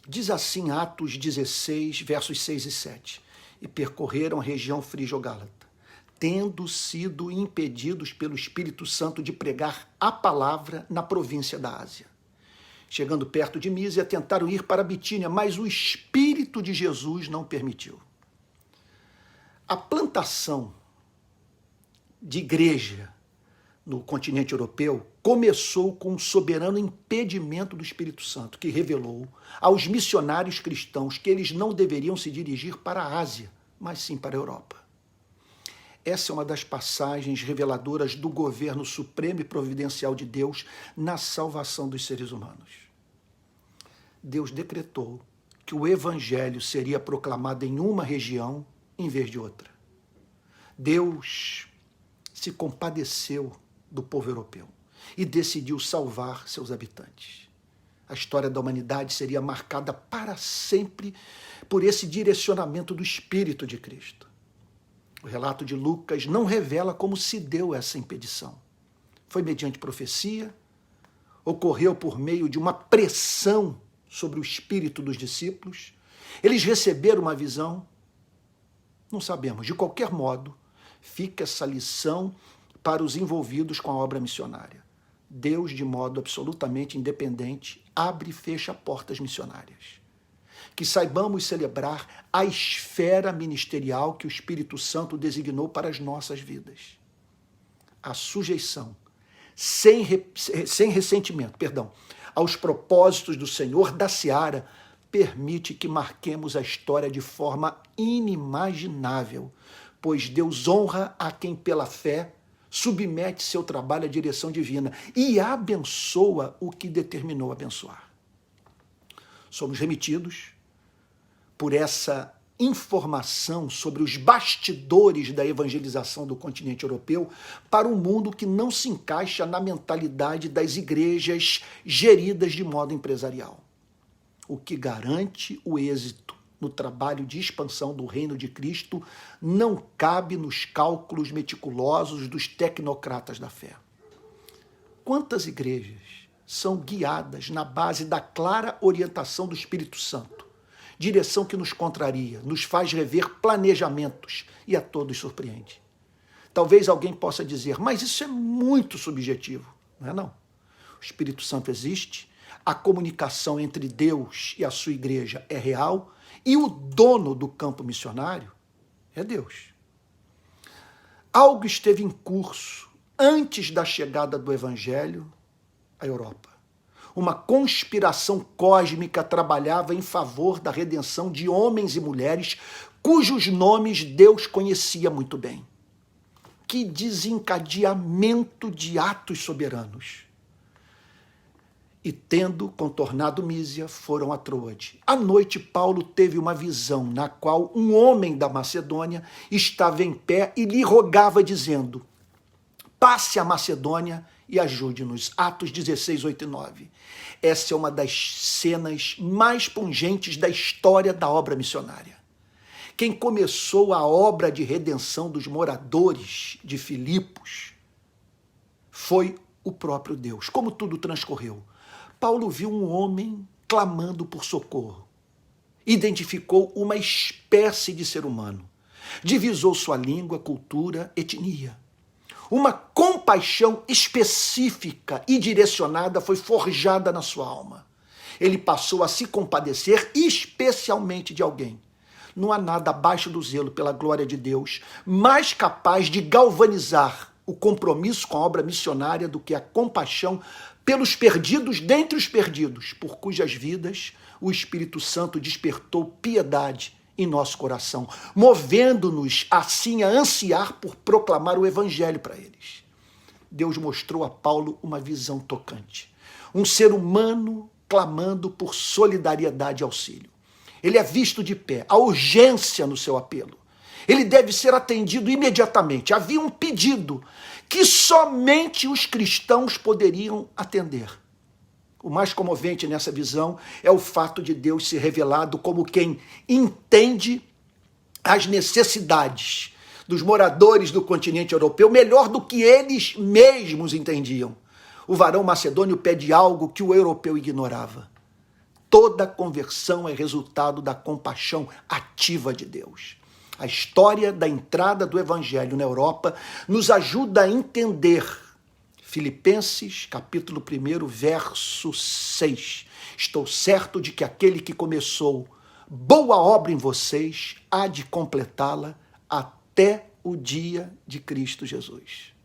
Diz assim Atos 16, versos 6 e 7. E percorreram a região frígio-gálata, tendo sido impedidos pelo Espírito Santo de pregar a palavra na província da Ásia. Chegando perto de Mísia, tentaram ir para Bitínia, mas o Espírito de Jesus não permitiu. A plantação de igreja no continente europeu começou com um soberano impedimento do Espírito Santo, que revelou aos missionários cristãos que eles não deveriam se dirigir para a Ásia, mas sim para a Europa. Essa é uma das passagens reveladoras do governo supremo e providencial de Deus na salvação dos seres humanos. Deus decretou que o evangelho seria proclamado em uma região em vez de outra. Deus se compadeceu do povo europeu e decidiu salvar seus habitantes. A história da humanidade seria marcada para sempre por esse direcionamento do Espírito de Cristo. O relato de Lucas não revela como se deu essa impedição. Foi mediante profecia? Ocorreu por meio de uma pressão sobre o espírito dos discípulos? Eles receberam uma visão? Não sabemos. De qualquer modo, fica essa lição para os envolvidos com a obra missionária. Deus, de modo absolutamente independente, abre e fecha portas missionárias. Que saibamos celebrar a esfera ministerial que o Espírito Santo designou para as nossas vidas. A sujeição, sem ressentimento, aos propósitos do Senhor da seara, permite que marquemos a história de forma inimaginável, pois Deus honra a quem pela fé submete seu trabalho à direção divina e abençoa o que determinou abençoar. Somos remetidos por essa informação sobre os bastidores da evangelização do continente europeu para um mundo que não se encaixa na mentalidade das igrejas geridas de modo empresarial. O que garante o êxito no trabalho de expansão do reino de Cristo não cabe nos cálculos meticulosos dos tecnocratas da fé. Quantas igrejas são guiadas na base da clara orientação do Espírito Santo, direção que nos contraria, nos faz rever planejamentos e a todos surpreende? Talvez alguém possa dizer, mas isso é muito subjetivo. Não é não. O Espírito Santo existe, a comunicação entre Deus e a sua igreja é real, e o dono do campo missionário é Deus. Algo esteve em curso antes da chegada do Evangelho à Europa. Uma conspiração cósmica trabalhava em favor da redenção de homens e mulheres cujos nomes Deus conhecia muito bem. Que desencadeamento de atos soberanos! E tendo contornado Mísia, foram a Troade. À noite, Paulo teve uma visão na qual um homem da Macedônia estava em pé e lhe rogava, dizendo, passe a Macedônia e ajude-nos. Atos 16, 8 e 9. Essa é uma das cenas mais pungentes da história da obra missionária. Quem começou a obra de redenção dos moradores de Filipos foi o próprio Deus. Como tudo transcorreu? Paulo viu um homem clamando por socorro. Identificou uma espécie de ser humano. Divisou sua língua, cultura, etnia. Uma compaixão específica e direcionada foi forjada na sua alma. Ele passou a se compadecer especialmente de alguém. Não há nada abaixo do zelo pela glória de Deus mais capaz de galvanizar o compromisso com a obra missionária do que a compaixão pelos perdidos dentre os perdidos, por cujas vidas o Espírito Santo despertou piedade em nosso coração, movendo-nos assim a ansiar por proclamar o Evangelho para eles. Deus mostrou a Paulo uma visão tocante. Um ser humano clamando por solidariedade e auxílio. Ele é visto de pé, a urgência no seu apelo. Ele deve ser atendido imediatamente. Havia um pedido que somente os cristãos poderiam atender. O mais comovente nessa visão é o fato de Deus ser revelado como quem entende as necessidades dos moradores do continente europeu melhor do que eles mesmos entendiam. O varão macedônio pede algo que o europeu ignorava. Toda conversão é resultado da compaixão ativa de Deus. A história da entrada do Evangelho na Europa nos ajuda a entender Filipenses, capítulo 1, verso 6. Estou certo de que aquele que começou boa obra em vocês há de completá-la até o dia de Cristo Jesus.